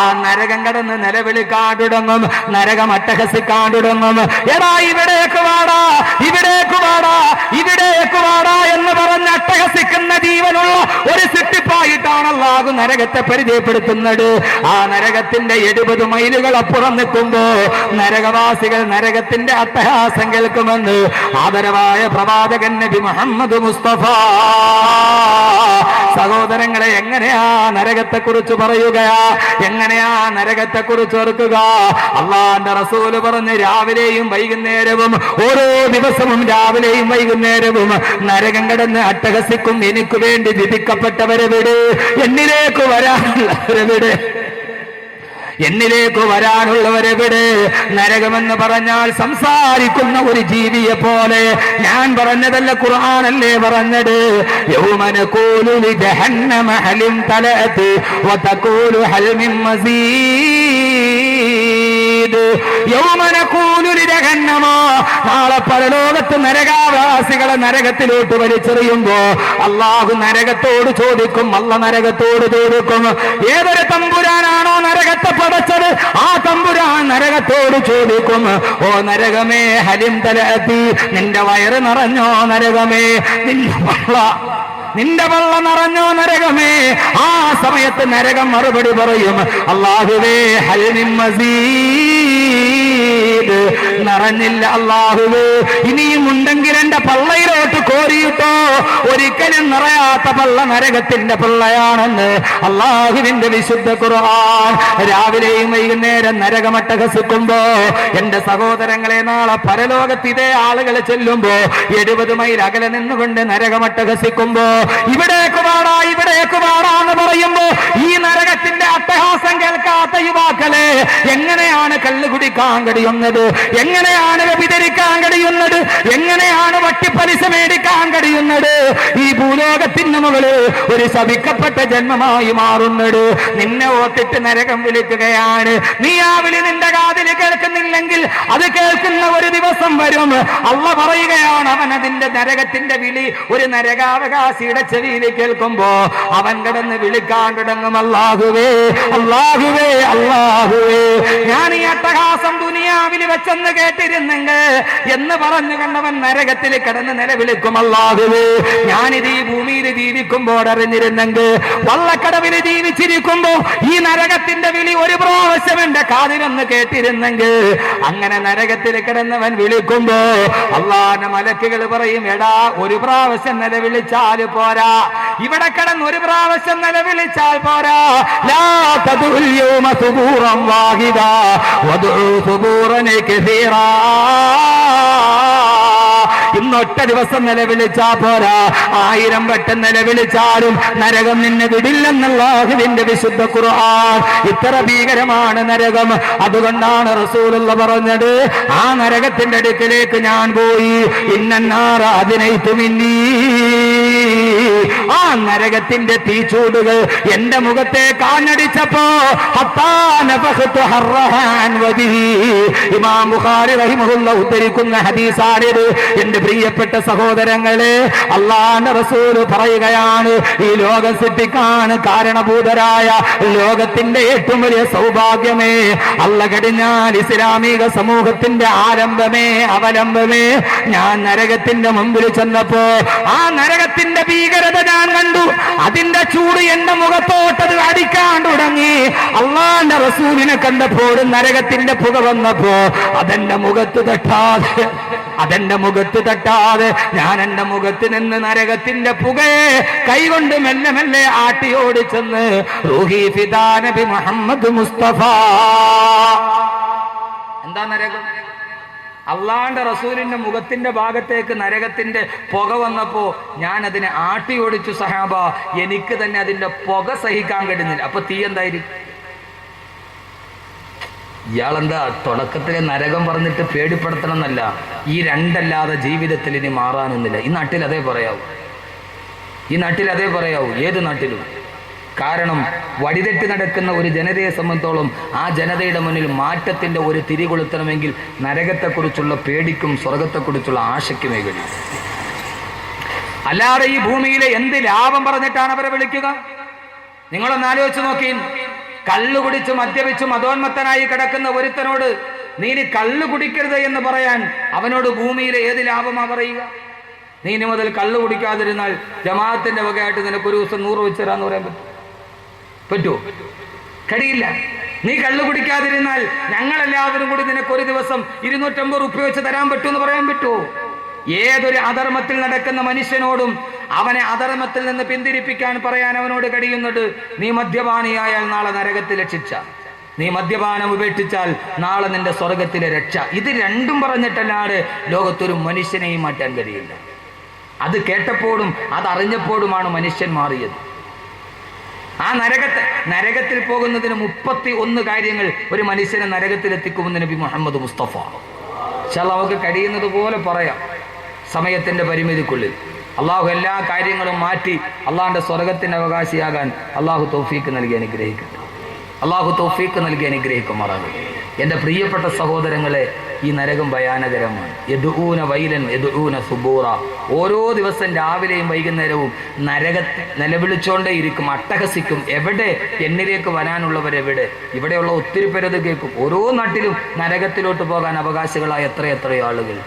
ആ നരകം കടന്ന് നിലവിളിക്കാൻ തുടങ്ങും, നരകം അട്ടഹസിക്കാൻ തുടങ്ങും. എടാ ഇവിടേക്ക് വാടാ, ഇവിടേക്ക് വാടാ, ഇവിടേക്ക് വാടാ എന്ന് പറഞ്ഞ് അട്ടഹസിക്കുന്ന ജീവനുള്ള ഒരു സിട്ടിപ്പായിട്ടാണ് അല്ലാഹു നരകത്തെ പരിചയപ്പെടുത്തുന്നത്. ആ നരകത്തിന്റെ 70 മൈലുകൾ അപ്പുറം നിൽക്കുമ്പോ നരകവാസികൾ നരകത്തിന്റെ അട്ടഹാസം കേൾക്കുമെന്ന് ആദരവായ പ്രവാചകൻ നബി മുഹമ്മദ് മുസ്തഫ. സഹോദരങ്ങളെ, എങ്ങനെയാ നരകത്തെ കുറിച്ച് പറയുകയാ? എങ്ങനെയാ നരകത്തെ കുറിച്ച് ഓർക്കുക? അള്ളാന്റെ റസൂല് പറഞ്ഞ്, രാവിലെയും വൈകുന്നേരവും, ഓരോ ദിവസവും രാവിലെയും വൈകുന്നേരവും നരകം കിടന്ന് അട്ടഹസിക്കും. എനിക്ക് വേണ്ടി വിധിക്കപ്പെട്ടവരെ വിട്, എന്നിലേക്ക് വരാനുള്ളവരെ വിട്, എന്നിലേക്ക് വരാനുള്ളവരെ വിട്. നരകമെന്ന് പറഞ്ഞാൽ സംസാരിക്കുന്ന ഒരു ജീവിയെ പോലെ. ഞാൻ പറഞ്ഞതല്ല, ഖുർആനല്ലേ പറഞ്ഞത്. യൗമ നഖൂലു ലിജഹന്നമ ഹലിം തലഅത് വതഖൂലു ഹൽ മിൻ മസീദ്. യൗമ നഖൂലു ലിജഹന്നമ, നാളെ പരലോകത്ത് നരകാവാസികളെ നരകത്തിലോട്ട് വലിച്ചെറിയുമ്പോ അല്ലാഹു നരകത്തോട് ചോദിക്കും, അല്ല നരകത്തോട് ചോദിക്കും, ഏതൊരു തമ്പുരാനാണോ നരകത്തെ പടച്ചത് ആ തമ്പുരാൻ നരകത്തോട് ചോദിക്കും, ഓ നരകമേ ഹലിം തലഅതി, നിന്റെ വയറ് നിറഞ്ഞോ നരകമേ, നിന്റെ വള്ള നിറഞ്ഞോ നരകമേ. ആ സമയത്ത് നരകം മറുപടി പറയും, അല്ലാഹുവേ ഹൽ മിൻ മസീദ്, നിറഞ്ഞില്ല അല്ലാഹുവേ, ഇനിയും ഉണ്ടെങ്കിൽ എന്റെ പള്ളയിലോട്ട് കോരിയിട്ടോ. ഒരിക്കലും നിറയാത്ത പള്ള നരകത്തിന്റെ പള്ളയാണെന്ന് അല്ലാഹുവിന്റെ വിശുദ്ധ ഖുർആൻ. രാവിലെയും വൈകുന്നേരം നരകമട്ടഹസിക്കുമ്പോ എന്റെ സഹോദരങ്ങളെ, നാളെ പരലോകത്ത് ഇതേ ആളുകൾ ചെല്ലുമ്പോ 70 മൈൽ അകലെ നിന്നുകൊണ്ട് നരകമട്ടഹസിക്കുമ്പോ ഇവിടേക്ക് വാടാ ഇവിടേക്ക് വാടാ എന്ന് പറയുമ്പോ ഈ നരകത്തിന്റെ അട്ടഹാസം കേൾക്കാത്ത യുവാക്കളെ, എങ്ങനെയാണ് കള്ളു കുടിക്കാൻ കഴിയുന്നത്, എങ്ങനെയാണ് വ്യഭിചരിക്കാൻ കഴിയുന്നത്, എങ്ങനെയാണ് വട്ടിപ്പലിശ മേടിക്കാൻ കഴിയുന്നത്? ഈ ഭൂലോകത്തിന് മുകളിൽ ഒരു ശപിക്കപ്പെട്ട ജന്മമായി മാറുന്നത്. നിന്നെ ഓർത്തിട്ട് നരകം വിളിക്കുകയാണ്. നീ ആ വിളി നിന്റെ കാതിൽ കേൾക്കുന്നില്ലെങ്കിൽ അത് കേൾക്കുന്ന ഒരു ദിവസം വരും. അള്ളാഹ് പറയുകയാണ്, അവൻ അതിന്റെ നരകത്തിന്റെ വിളി ഒരു നരകാവകാശിയുടെ ചെവിയിൽ കേൾക്കുമ്പോ അവൻ കിടന്ന് വിളിക്കാൻ തുടങ്ങും, അല്ലാഹുവേ അല്ലാഹുവേ അല്ലാഹുവേ, ഞാൻ ഈ അട്ടഹാസം ദുനിയാവിൽ വെച്ചെന്ന് കേട്ടിരുന്നെങ്കിൽ എന്ന് പറഞ്ഞു കണ്ടവൻ നരകത്തിൽ കിടന്ന് നിലവിളിക്കും, അല്ലാഹുവേ ഞാനിത് ഈ ഭൂമിയിൽ ജീവിക്കുമ്പോൾ അറിഞ്ഞിരുന്നെങ്കിൽ, വള്ളക്കടവിൽ ജീവിച്ചിരിക്കുമ്പോ ഈ നരകത്തിന്റെ വിളി ഒരു പ്രാവശ്യം എന്റെ കാതിലൊന്ന് കേട്ടിരുന്നെങ്കിൽ. അങ്ങനെ നരകത്തിൽ കിടന്നവൻ വിളിക്കുമ്പോ അള്ളാന്റെ മലക്കുകൾ പറയും, എടാ ഒരു പ്രാവശ്യം നിലവിളിച്ചാൽ പോരാ, ഇവിടെ കിടന്ന് ഒരു പ്രാവശ്യം നിലവിളിച്ചാൽ പോരാ. ലാ തദുൽ യൗമ സുബൂറൻ വാഹിദ വദഉ സുബൂറൻ കസീറാ, ഇന്നൊറ്റ ദിവസം നിലവിളിച്ചാ പോരാ, 1000 വട്ടം നിലവിളിച്ചാലും നരകം നിന്നെ വിടില്ലെന്നുള്ള അല്ലാഹുവിന്റെ വിശുദ്ധ ഖുർആൻ. ഇത്ര ഭീകരമാണ് നരകം. അതുകൊണ്ടാണ് റസൂലുള്ള പറഞ്ഞത്, ആ നരകത്തിന്റെ അടുക്കിലേക്ക് ഞാൻ പോയി, ഇന്നന്നാറ അതിനൈതു മിന്നീ, ആ നരകത്തിന്റെ തീച്ചൂടുകൾ എന്റെ മുഖത്തെ കാഞ്ഞടിച്ചപ്പോ ഇമാം ബുഖാരി റഹിമഹുല്ലാഹ് ഉദ്ധരിക്കുന്ന ഹദീസാണിത്. എന്റെ പ്രിയപ്പെട്ട സഹോദരങ്ങളെ, അല്ലാഹുവിന്റെ റസൂൽ പറയുകയാണ്, ഈ ലോകം സൃഷ്ടിക്കാൻ കാരണഭൂതരായ ലോകത്തിന്റെ ഏറ്റവും വലിയ സൗഭാഗ്യമേ, അല്ല കഴിഞ്ഞാൽ ഇസ്ലാമിക സമൂഹത്തിന്റെ ആരംഭമേ അവലംബമേ, ഞാൻ നരകത്തിന്റെ മുമ്പിൽ ചെന്നപ്പോ ആ നരകത്തിന്റെ ഭീകരത ഞാൻ കണ്ടു. അതിന്റെ ചൂട് എന്റെ മുഖത്തോട്ടത് അടിക്കാൻ തുടങ്ങി. അല്ലാഹുവിന്റെ റസൂലിനെ കണ്ടപ്പോൾ നരകത്തിന്റെ പുക വന്നപ്പോ അതെന്റെ മുഖത്ത് തട്ടാതെ ഞാൻ എന്റെ മുഖത്ത് നിന്ന് നരകത്തിന്റെ പുകയെ കൈകൊണ്ട് മെല്ലെ മെല്ലെ ആട്ടി ഓടിച്ചെന്ന് റൂഹി ഫിദാ നബി മുഹമ്മദ് മുസ്തഫ. എന്താ നരകം? അള്ളാന്റെ റസൂലിന്റെ മുഖത്തിന്റെ ഭാഗത്തേക്ക് നരകത്തിന്റെ പുക വന്നപ്പോ ഞാൻ അതിനെ ആട്ടി ഓടിച്ചു സഹാബ. എനിക്ക് തന്നെ അതിന്റെ പുക സഹിക്കാൻ കഴിയുന്നില്ല. അപ്പൊ തീ എന്തായിരിക്കും? ഇയാളെന്താ തുടക്കത്തിലെ നരകം പറഞ്ഞിട്ട് പേടിപ്പെടുത്തണം എന്നല്ല, ഈ രണ്ടല്ലാതെ ജീവിതത്തിൽ ഇനി മാറാനൊന്നുമില്ല. ഈ നാട്ടിൽ അതേ പറയാവൂ, ഏത് നാട്ടിലും. കാരണം വഴിതെറ്റി നടക്കുന്ന ഒരു ജനതയെ സംബന്ധിച്ചോളം ആ ജനതയുടെ മുന്നിൽ മാറ്റത്തിന്റെ ഒരു തിരി കൊളുത്തണമെങ്കിൽ നരകത്തെക്കുറിച്ചുള്ള പേടിക്കും സ്വർഗത്തെക്കുറിച്ചുള്ള ആശയ്ക്കുമേ കഴിയും. അല്ലാതെ ഈ ഭൂമിയിലെ എന്ത് ലാഭം പറഞ്ഞിട്ടാണ് അവരെ വിളിക്കുക? നിങ്ങളൊന്ന് ആലോചിച്ച് നോക്കി. കള്ളു കുടിച്ച് മദ്യപിച്ച് മതോന്മത്തനായി കിടക്കുന്ന ഒരുത്തനോട് നീ ഇനി കള്ളു കുടിക്കരുത് എന്ന് പറയാൻ അവനോട് ഭൂമിയിലെ ഏത് ലാഭമാ പറയുക? നീ ഇനി മുതൽ കള്ളു കുടിക്കാതിരുന്നാൽ ജമാഅത്തിന്റെ വകയായിട്ട് നിനക്ക് ഒരു ദിവസം 100 വെച്ച് തരാന്ന് പറയാൻ പറ്റുമോ? കഴിയില്ല. നീ കള്ളു കുടിക്കാതിരുന്നാൽ ഞങ്ങളെല്ലാവരും കൂടി നിനക്ക് ഒരു ദിവസം 250 റുപ്യ വെച്ച് തരാൻ പറ്റുമെന്ന് പറയാൻ പറ്റുമോ? ഏതൊരു അധർമ്മത്തിൽ നടക്കുന്ന മനുഷ്യനോടും അവനെ അധർമ്മത്തിൽ നിന്ന് പിന്തിരിപ്പിക്കാൻ പറയാൻ അവനോട് കഴിയുന്നത്, നീ മദ്യപാനിയായാൽ നാളെ നരകത്തിലെ ശിക്ഷ, നീ മദ്യപാനം ഉപേക്ഷിച്ചാൽ നാളെ നിന്റെ സ്വർഗത്തിലെ രക്ഷ. ഇത് രണ്ടും പറഞ്ഞിട്ടല്ലാതെ ലോകത്തൊരു മനുഷ്യനെയും മാറ്റാൻ കഴിയില്ല. അത് കേട്ടപ്പോഴും അതറിഞ്ഞപ്പോഴുമാണ് മനുഷ്യൻ മാറിയത്. ആ നരകത്തിൽ പോകുന്നതിന് 31 കാര്യങ്ങൾ ഒരു മനുഷ്യനെ നരകത്തിലെത്തിക്കുമെന്ന് നബി മുഹമ്മദ് മുസ്തഫ. നമുക്ക് കഴിയുന്നത് പോലെ പറയാം സമയത്തിന്റെ പരിമിതിക്കുള്ളിൽ. അള്ളാഹു എല്ലാ കാര്യങ്ങളും മാറ്റി അള്ളാഹിന്റെ സ്വർഗത്തിന്റെ അവകാശിയാകാൻ അള്ളാഹു തൗഫീക്ക് നൽകി അനുഗ്രഹിക്കട്ടെ. അള്ളാഹു തൗഫീക്ക് നൽകി അനുഗ്രഹിക്കുമാറാകട്ടെ. എൻ്റെ പ്രിയപ്പെട്ട സഹോദരങ്ങളെ, ഈ നരകം ഭയാനകരമാണ്. യദ്ഊന വൈലൻ യദ്ഊന സുബൂറ. ഓരോ ദിവസം രാവിലെയും വൈകുന്നേരവും നരകത്തിൽ നിലവിളിച്ചോണ്ടേയിരിക്കും, അട്ടഹസിക്കും. എവിടെ? എന്നിലേക്ക് വരാനുള്ളവരെവിടെ? ഇവിടെയുള്ള ഒത്തിരി പേരത് കേൾക്കും. ഓരോ നാട്ടിലും നരകത്തിലോട്ട് പോകാൻ അവകാശികളായ എത്രയെത്രയോ ആളുകൾ.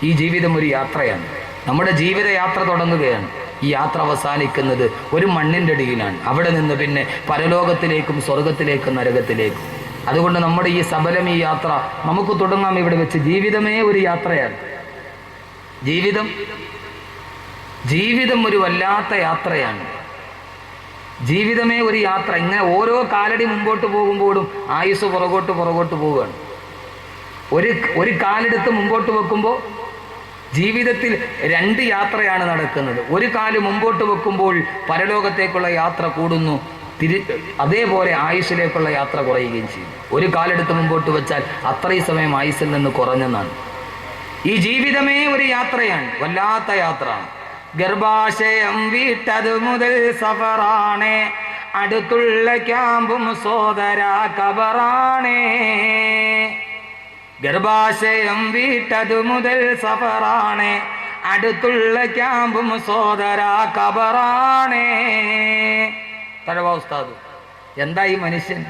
ഈ ജീവിതം ഒരു യാത്രയാണ്. നമ്മുടെ ജീവിതയാത്ര തുടങ്ങുകയാണ്. ഈ യാത്ര അവസാനിക്കുന്നത് ഒരു മണ്ണിൻ്റെ അടിയിലാണ്. അവിടെ നിന്ന് പിന്നെ പരലോകത്തിലേക്കും സ്വർഗത്തിലേക്കും നരകത്തിലേക്കും. അതുകൊണ്ട് നമ്മുടെ ഈ സബലം, ഈ യാത്ര നമുക്ക് തുടങ്ങാം ഇവിടെ വെച്ച്. ജീവിതമേ ഒരു യാത്രയാണ്. ജീവിതം ഒരു വല്ലാത്ത യാത്രയാണ്. ജീവിതമേ ഒരു യാത്ര. ഇങ്ങനെ ഓരോ കാലടി മുമ്പോട്ട് പോകുമ്പോഴും ആയുസ് പുറകോട്ട് പോവുകയാണ്. ഒരു കാലെടുത്ത് മുമ്പോട്ട് വെക്കുമ്പോൾ ജീവിതത്തിൽ 2 യാത്രയാണ് നടക്കുന്നത്. ഒരു കാല് മുമ്പോട്ട് വെക്കുമ്പോൾ പരലോകത്തേക്കുള്ള യാത്ര കൂടുന്നു, അതേപോലെ ആയുസ്സിലേക്കുള്ള യാത്ര കുറയുകയും ചെയ്യും. ഒരു കാലെടുത്ത് മുമ്പോട്ട് വെച്ചാൽ അത്രയും സമയം ആയുസ്സിൽ നിന്ന് കുറഞ്ഞെന്നാണ്. ഈ ജീവിതമേ ഒരു യാത്രയാണ്, വല്ലാത്ത യാത്ര. ഗർഭാശയം വീട്ടത് മുതൽ സഫറാണേ, അടുത്തുള്ള ക്യാമ്പും സോദര കബറാണേ. ഗർഭാശയം വീട്ടത് മുതൽ സഫറാണേ, അടുത്തുള്ള ക്യാമ്പും സോദര കബറാണേ. തഴവാ ഉസ്താദ്, എന്താ ഈ മനുഷ്യൻ?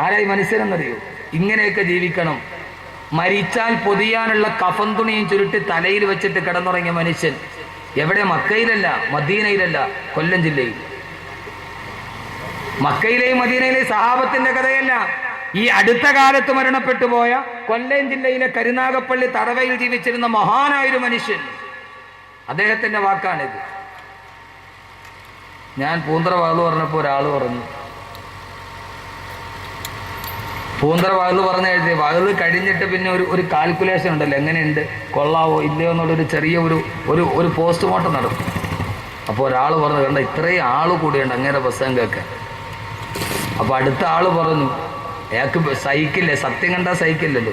ആരായി മനുഷ്യനെന്നറിയോ? ഇങ്ങനെയൊക്കെ ജീവിക്കണം. മരിച്ചാൽ പൊതിയാനുള്ള കഫൻ തുണിയും ചുരുട്ടി തലയിൽ വെച്ചിട്ട് കിടന്നുറങ്ങിയ മനുഷ്യൻ എവിടെ? മക്കയിലല്ല, മദീനയിലല്ല, കൊല്ലം ജില്ലയിൽ. മക്കയിലെയും മദീനയിലെയും സഹാബത്തിന്റെ കഥയല്ല. ഈ അടുത്ത കാലത്ത് മരണപ്പെട്ടു പോയ കൊല്ലം ജില്ലയിലെ കരുനാഗപ്പള്ളി തടവയിൽ ജീവിച്ചിരുന്ന മഹാനായൊരു മനുഷ്യൻ, അദ്ദേഹത്തിന്റെ വാക്കാണിത്. ഞാൻ പൂന്തറ വാതിൽ പറഞ്ഞപ്പോൾ ഒരാൾ പറഞ്ഞു, പൂന്തറ വാതിൽ പറഞ്ഞ എഴുതി വാതിൽ കഴിഞ്ഞിട്ട് പിന്നെ ഒരു കാൽക്കുലേഷൻ ഉണ്ടല്ലോ, എങ്ങനെയുണ്ട്, കൊള്ളാവോ ഇല്ലയോ എന്നുള്ളൊരു ചെറിയ ഒരു പോസ്റ്റ്മോർട്ടം നടക്കും. അപ്പോൾ ഒരാൾ പറഞ്ഞു, കണ്ട ഇത്രയും ആൾ കൂടിയുണ്ട് അങ്ങനെ പ്രസംഗം കേൾക്കാൻ. അപ്പോൾ അടുത്ത ആൾ പറഞ്ഞു, അയാൾക്ക് സഹിക്കില്ലേ, സത്യം കണ്ടാൽ സഹിക്കില്ലല്ലോ.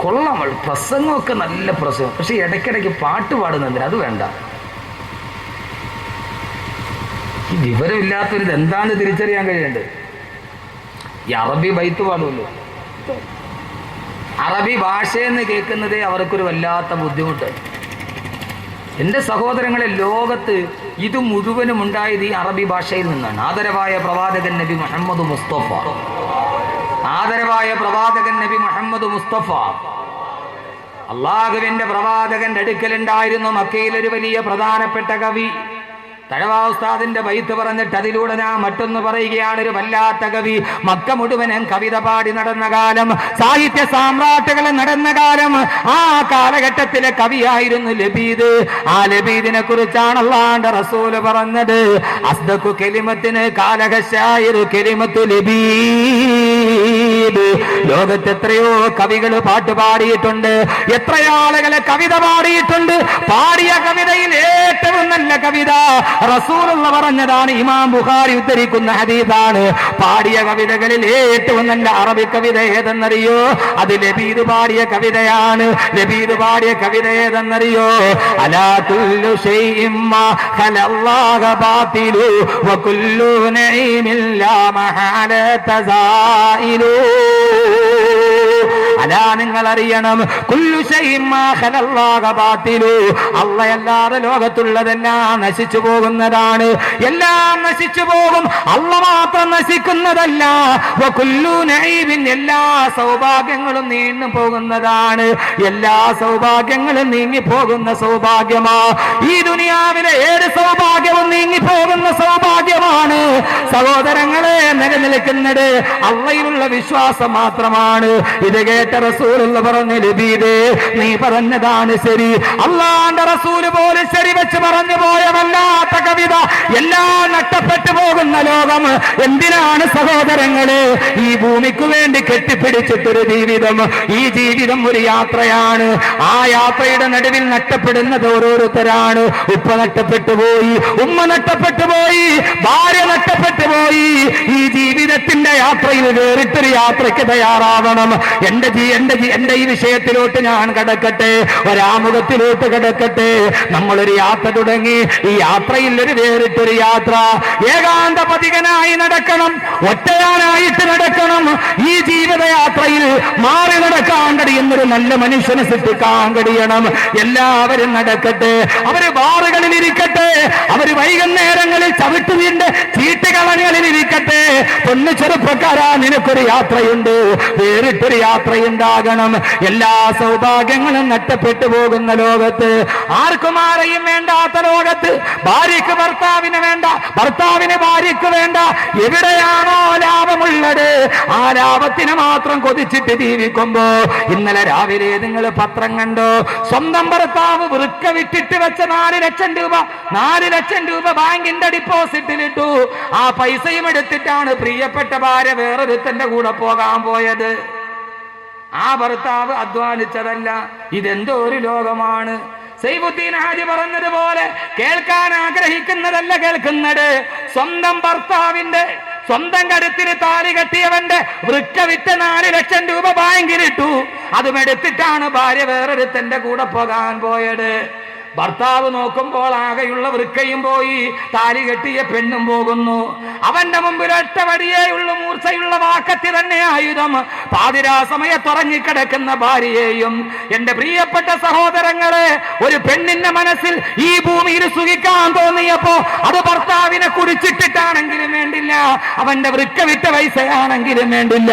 കൊള്ളാം, പ്രസംഗമൊക്കെ നല്ല പ്രസംഗം, പക്ഷെ ഇടയ്ക്കിടയ്ക്ക് പാട്ട് പാടുന്നതിന് അത് വേണ്ട. ഈ വിവരമില്ലാത്തൊരിത് എന്താണ് തിരിച്ചറിയാൻ കഴിയേണ്ടത്? ഈ അറബി ബൈത്ത് പാടുമല്ലോ. അറബി ഭാഷയെന്ന് കേൾക്കുന്നതേ അവർക്കൊരു വല്ലാത്ത ബുദ്ധിമുട്ട്. എൻ്റെ സഹോദരങ്ങളെ, ലോകത്ത് ഇത് മുഴുവനും ഉണ്ടായത് ഈ അറബി ഭാഷയിൽ നിന്നാണ്. ആദരവായ പ്രവാചകൻ നബി മുഹമ്മദ് മുസ്തഫ, ആദരവായ പ്രവാചകൻ നബി മുഹമ്മദ് മുസ്തഫ, അള്ളാഹുവിന്റെ പ്രവാചകന്റെ അടുക്കലുണ്ടായിരുന്നു മക്കയിലൊരു വലിയ പ്രധാനപ്പെട്ട കവി. തഴവാ ഉസ്താദിന്റെ ബൈത്ത് പറഞ്ഞിട്ട് അതിലൂടെ ഞാൻ മറ്റൊന്ന് പറയുകയാണ്. ഒരു വല്ലാത്ത കവി. മക്ക മുഴുവനും കവിത പാടി നടന്ന കാലം, സാഹിത്യ സാമ്രാട്ടുകൾ നടന്ന കാലം. ആ കാലഘട്ടത്തിലെ കവിയായിരുന്നു ലബീദ്. ആ ലബീദിനെ കുറിച്ചാണ് അല്ലാഹുവിന്റെ റസൂൽ പറഞ്ഞത്, അസ്ദഖു കലിമത്തിന് കാലഹ ശായിറു കലിമത്തു ലബീദ്. ലോകത്ത് എത്രയോ കവികൾ പാട്ട് പാടിയിട്ടുണ്ട്, എത്രയോ ആളുകളെ കവിത പാടിയിട്ടുണ്ട്. പാടിയ കവിതയിൽ ഏറ്റവും നല്ല കവിത റസൂലുള്ള പറഞ്ഞതാണ്. ഇമാം ബുഖാരി ഉദ്ധരിക്കുന്ന ഹദീസാണ്. പാടിയ കവിതകളിൽ ഏറ്റവും നല്ല അറബി കവിത ഏതെന്നറിയോ? അത് ലബീദ് പാടിയ കവിതയാണ്. ലബീദ് പാടിയ കവിത ഏതെന്നറിയോ? അലാ കുല്ലു ശൈഇൻ മാ ഖലല്ലാഹു ബാതിലു വകുല്ലു നഈമിൻ ലാ മഹാലത സായിലു. അലാ, നിങ്ങൾ അറിയണം, കുല്ലു ശൈഇൻ മാ ഖലല്ലാഹു ബാതിലു, അല്ലാഹുവല്ലാതെ ലോകത്തുള്ളതെല്ലാം നശിച്ചു പോകുന്നതാണ്. എല്ലാം നശിച്ചു പോകും, അല്ലാഹു മാത്രം നശിക്കുന്നതല്ല. വകുല്ലു നഈമിൻ, എല്ലാ സൗഭാഗ്യങ്ങളും നീങ്ങി പോകുന്നതാണ്. എല്ലാ സൗഭാഗ്യങ്ങളും നീങ്ങി പോകുന്ന സൗഭാഗ്യമാ ഈ ദുനിയാവിലെ ഏത് സൗഭാഗ്യവും നീങ്ങി പോകുന്ന സൗഭാഗ്യമാണ്. സഹോദരങ്ങളെ, നിലനിൽക്കുന്നത് അല്ലാഹുവിലുള്ള വിശ്വാസം മാത്രമാണ്. ഇത് കേട്ട കേട്ട റസൂലുള്ള പറഞ്ഞു, ലബീദേ നീ പറഞ്ഞതാണ് ശരി, അള്ളാന്റെ റസൂല് പോലും ശരി വെച്ച് പറഞ്ഞു പോയ വല്ലാത്ത കവിത. എല്ലാം നഷ്ടപ്പെട്ടു പോകുന്ന ലോകം എന്തിനാണ് സഹോദരങ്ങളെ ഈ ഭൂമിക്ക് വേണ്ടി കെട്ടിപ്പിടിച്ചിട്ടൊരു ജീവിതം? ഈ ജീവിതം ഒരു യാത്രയാണ്. ആ യാത്രയുടെ നടുവിൽ നഷ്ടപ്പെടുന്നത് ഓരോരുത്തരാണ്. ഉപ്പ നഷ്ടപ്പെട്ടു പോയി, ഉമ്മ നഷ്ടപ്പെട്ടു പോയി, ഭാര്യ നഷ്ടപ്പെട്ടു പോയി. ഈ ജീവിതത്തിന്റെ യാത്രയിൽ വേറിട്ടൊരു യാത്രയ്ക്ക് തയ്യാറാവണം. എന്റെ ഈ വിഷയത്തിലോട്ട് ഞാൻ കടക്കട്ടെ, ഒരാമുഖത്തിലോട്ട് കടക്കട്ടെ. നമ്മളൊരു യാത്ര തുടങ്ങി. ഈ യാത്രയിൽ ഒരു വേറിട്ടൊരു യാത്ര. ഏകാന്ത പതികനായി നടക്കണം, ഒറ്റയാനായിട്ട് നടക്കണം. ഈ ജീവിതയാത്രയിൽ മാറി നടക്കാൻ കഴിയുന്നൊരു നല്ല മനുഷ്യനെ സൃഷ്ടിക്കാൻ കഴിയണം. എല്ലാവരും നടക്കട്ടെ, അവര് ബാറുകളിൽ ഇരിക്കട്ടെ, അവര് വൈകുന്നേരങ്ങളിൽ ചവിട്ടുവീന്റെ ചീട്ടുകളങ്ങളിൽ ഇരിക്കട്ടെ. പൊന്നു ചെറുപ്പക്കാരാ, നിനക്കൊരു യാത്രയുണ്ട്, വേറിട്ടൊരു യാത്രയുണ്ടാകണം. എല്ലാ സൗഭാഗ്യങ്ങളും നഷ്ടപ്പെട്ടു പോകുന്ന ലോകത്ത്, ആർക്കും ആരെയും വേണ്ടാത്ത ലോകത്ത്, ഭാര്യയ്ക്ക് ഭർത്താവിന് വേണ്ട, ഭർത്താവിന് ഭാര്യയ്ക്ക് വേണ്ട, എവിടെയാണോ ലാഭമുള്ളത് ആ ലാഭത്തിന് മാത്രം കൊതിച്ചിട്ട് ജീവിക്കുമ്പോ, ഇന്നലെ രാവിലെ നിങ്ങൾ പത്രം കണ്ടോ? സ്വന്തം ഭർത്താവ് വൃക്ക വിട്ടിട്ട് വെച്ച 4 ലക്ഷം രൂപ ബാങ്കിന്റെ ഡിപ്പോസിറ്റിലിട്ടു. ആ പൈസയും എടുത്തിട്ടാണ് പ്രിയപ്പെട്ട ഭാര്യ വേറൊരുത്തന്റെ കൂടെ പോകാൻ പോയത്. ആ ഭർത്താവ് അധ്വാനിച്ചതല്ല. ഇതെന്തോ ഒരു ലോകമാണ്. സൈഫുദ്ദീൻ ഹാജി പറഞ്ഞതുപോലെ, കേൾക്കാൻ ആഗ്രഹിക്കുന്നതല്ല കേൾക്കുന്നത്. സ്വന്തം ഭർത്താവിന്റെ സ്വന്തം കരുത്തിന് താലി കെട്ടിയവന്റെ വൃക്ക വിറ്റ 4 ലക്ഷം രൂപ ബാങ്കിലിട്ടു. അതും എടുത്തിട്ടാണ് ഭാര്യ വേറൊരുത്തന്റെ കൂടെ പോകാൻ പോയത്. ഭർത്താവ് നോക്കുമ്പോൾ ആകെയുള്ള വൃക്കയും പോയി, താലി കെട്ടിയ പെണ്ണും പോകുന്നു. അവന്റെ മുമ്പിൽ ഒറ്റ വടിയേയുള്ള മൂർച്ചയുള്ള വാക്കത്തി തന്നെ ആയുധം. പാതിരാ സമയത്തുറങ്ങിക്കിടക്കുന്ന ഭാര്യയെയും. എന്റെ പ്രിയപ്പെട്ട സഹോദരങ്ങളെ, ഒരു പെണ്ണിന്റെ മനസ്സിൽ ഈ ഭൂമിയിൽ സുഖിക്കാൻ തോന്നിയപ്പോ അത് ഭർത്താവിനെ കുടിച്ചിട്ടിട്ടാണെങ്കിലും വേണ്ടില്ല, അവന്റെ വൃക്ക വിറ്റ പൈസയാണെങ്കിലും വേണ്ടില്ല,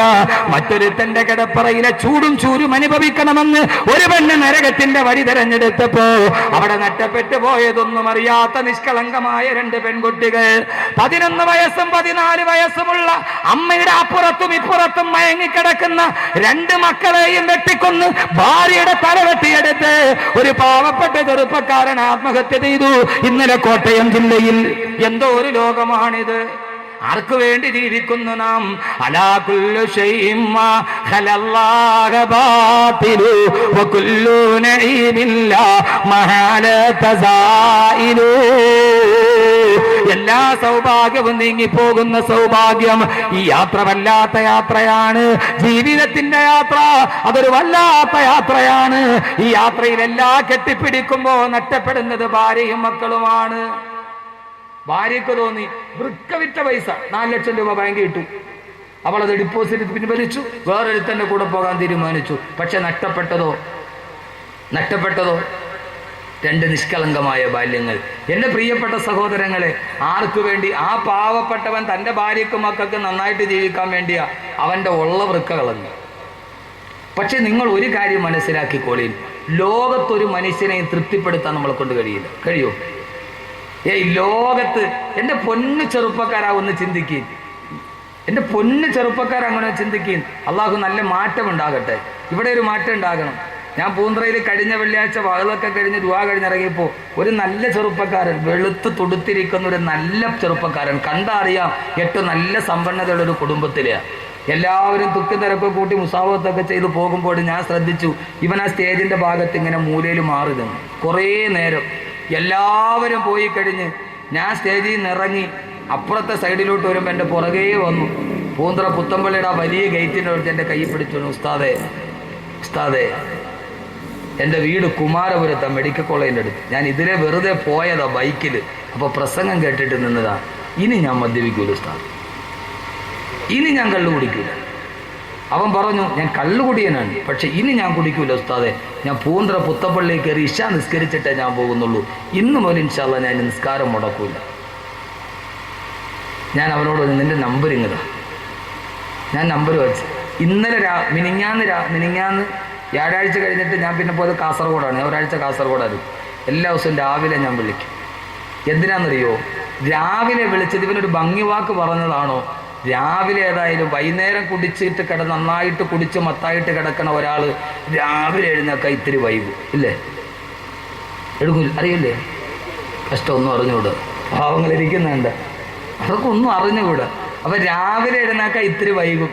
മറ്റൊരുത്തന്റെ കിടപ്പറയിലെ ചൂടും ചൂരും അനുഭവിക്കണമെന്ന് ഒരു പെണ്ണ് നരകത്തിന്റെ വഴി തെരഞ്ഞെടുത്തപ്പോ അവിടെ നഷ്ടപ്പെട്ടു പോയതൊന്നും അറിയാത്ത നിഷ്കളങ്കമായ 2 പെൺകുട്ടികൾ, 11 വയസ്സും 14 വയസ്സുമുള്ള അമ്മയുടെ അപ്പുറത്തും ഇപ്പുറത്തും മയങ്ങിക്കിടക്കുന്ന 2 മക്കളെയും വെട്ടിക്കൊന്ന് ഭാര്യയുടെ തല വെട്ടിയെടുത്ത് ഒരു പാവപ്പെട്ട ചെറുപ്പക്കാരൻ ആത്മഹത്യ ചെയ്തു. ഇന്നലെ കോട്ടയം ജില്ലയിൽ. എന്തോ ഒരു ലോകമാണിത്. ആർക്കു വേണ്ടി ജീവിക്കുന്നു നാം? അലാ കുല്ലു ശൈഇൻ മാ ഖലല്ലാഹ ബാതിലു വകുല്ലു നഈമില്ലാ മഹാലത സായിലു. എല്ലാ സൗഭാഗ്യവും നീങ്ങിപ്പോകുന്ന സൗഭാഗ്യം. ഈ യാത്ര വല്ലാത്ത യാത്രയാണ്. ജീവിതത്തിന്റെ യാത്ര അതൊരു വല്ലാത്ത യാത്രയാണ്. ഈ യാത്രയിൽ എല്ലാം കെട്ടിപ്പിടിക്കുമ്പോ നഷ്ടപ്പെടുന്നത് ഭാര്യയും മക്കളുമാണ്. ഭാര്യയ്ക്ക് തോന്നി വൃക്ക വിറ്റ പൈസ 4 ലക്ഷം രൂപ ബാങ്കിൽ ഇട്ടു, അവളത് ഡിപ്പോസിറ്റ് പിൻവലിച്ചു, വേറൊരുത്തന്റെ കൂടെ പോകാൻ തീരുമാനിച്ചു. പക്ഷെ നഷ്ടപ്പെട്ടതോ 2 നിഷ്കളങ്കമായ ബാല്യങ്ങൾ. എൻ്റെ പ്രിയപ്പെട്ട സഹോദരങ്ങളെ, ആർക്കു വേണ്ടി? ആ പാവപ്പെട്ടവൻ തൻ്റെ ഭാര്യയ്ക്കും മക്കൾക്ക് നന്നായിട്ട് ജീവിക്കാൻ വേണ്ടിയാ അവൻ്റെ ഉള്ള വൃക്ക കളഞ്ഞു. പക്ഷെ നിങ്ങൾ ഒരു കാര്യം മനസ്സിലാക്കിക്കോളീൻ, ലോകത്തൊരു മനുഷ്യനെയും തൃപ്തിപ്പെടുത്താൻ നമ്മളെ കൊണ്ട് കഴിയോ? ലോകത്ത് എൻ്റെ പൊന്നു ചെറുപ്പക്കാരാ ഒന്ന് ചിന്തിക്കുക. എൻ്റെ പൊന്നു ചെറുപ്പക്കാർ അങ്ങനെ ചിന്തിക്കുകയും അള്ളാഹു നല്ല മാറ്റം ഉണ്ടാകട്ടെ. ഇവിടെ ഒരു മാറ്റം ഉണ്ടാകണം. ഞാൻ പൂന്തറയിൽ കഴിഞ്ഞ വെള്ളിയാഴ്ച വകളൊക്കെ കഴിഞ്ഞ് ദുആ കഴിഞ്ഞിറങ്ങിയപ്പോൾ ഒരു നല്ല ചെറുപ്പക്കാരൻ, വെളുത്ത് തുടുത്തിരിക്കുന്ന ഒരു നല്ല ചെറുപ്പക്കാരൻ, കണ്ടറിയാം ഏറ്റവും നല്ല സമ്പന്നതയുള്ളൊരു കുടുംബത്തിലെയാണ്. എല്ലാവരും തുക്കി തിരക്കൊക്കെ കൂട്ടി മുസാവത്തൊക്കെ ചെയ്ത് പോകുമ്പോൾ ഞാൻ ശ്രദ്ധിച്ചു, ഇവൻ ആ സ്റ്റേജിൻ്റെ ഭാഗത്ത് ഇങ്ങനെ മൂലയിൽ മാറി നിന്നു കുറേ നേരം. എല്ലാവരും പോയി കഴിഞ്ഞ് ഞാൻ സ്റ്റേജിൽ നിന്ന് ഇറങ്ങി അപ്പുറത്തെ സൈഡിലോട്ട് വരുമ്പോൾ എൻ്റെ പുറകേ വന്നു. പൂന്തറ പുത്തമ്പള്ളിയുടെ ആ വലിയ ഗേറ്റിൻ്റെ അടുത്ത് എൻ്റെ കൈ പിടിച്ചു, ഉസ്താദേ എൻ്റെ വീട് കുമാരപുരത്താണ്, മെഡിക്കൽ കോളേജിൻ്റെ അടുത്ത്. ഞാൻ ഇതിലെ വെറുതെ പോയതാ ബൈക്കിൽ. അപ്പോൾ പ്രസംഗം കേട്ടിട്ട് നിന്നതാ. ഇനി ഞാൻ മദ്യപിക്കൂല ഉസ്താദ്, ഇനി ഞാൻ കള്ളു കുടിക്കൂല. അവൻ പറഞ്ഞു, ഞാൻ കള്ളുകുടിയനാണ്, പക്ഷെ ഇനി ഞാൻ കുടിക്കൂല ഉസ്താദെ. ഞാൻ പൂന്തറ പുത്തപ്പള്ളിയിൽ കയറി ഇശ നിസ്കരിച്ചിട്ടേ ഞാൻ പോകുന്നുള്ളൂ. ഇന്ന് മുതൽ ഇൻഷാ അല്ലാഹ് ഞാൻ നിസ്കാരം മുടക്കൂല. ഞാൻ അവനോട് നിൻ്റെ നമ്പർ ഇങ്ങതാ. ഞാൻ നമ്പർ വെച്ച് ഇന്നലെ മിനിങ്ങാന്ന് വ്യാഴാഴ്ച കഴിഞ്ഞിട്ട് ഞാൻ പിന്നെ പോയത് കാസർഗോഡാണ്. ഞാൻ ഒരാഴ്ച കാസർഗോഡായിരുന്നു. എല്ലാ ദിവസവും രാവിലെ ഞാൻ വിളിക്കും. എന്തിനാണെന്നറിയോ? രാവിലെ വിളിച്ചത് ഇവനൊരു ഭംഗി വാക്ക് പറഞ്ഞതാണോ രാവിലെ ഏതായാലും വൈകുന്നേരം കുടിച്ചിട്ട് നന്നായിട്ട് കുടിച്ച് മത്തായിട്ട് കിടക്കണ ഒരാൾ രാവിലെ എഴുന്നേക്കാൻ ഇത്തിരി വൈകും ഇല്ലേ? എടുക്കൂല, അറിയില്ലേ? കഷ്ടമൊന്നും അറിഞ്ഞുകൂടാ, പാവങ്ങളിരിക്കുന്നുണ്ട്, അതൊക്കെ ഒന്നും അറിഞ്ഞുകൂടാ. അപ്പം രാവിലെ എഴുന്നേക്കാൻ ഇത്തിരി വൈകും.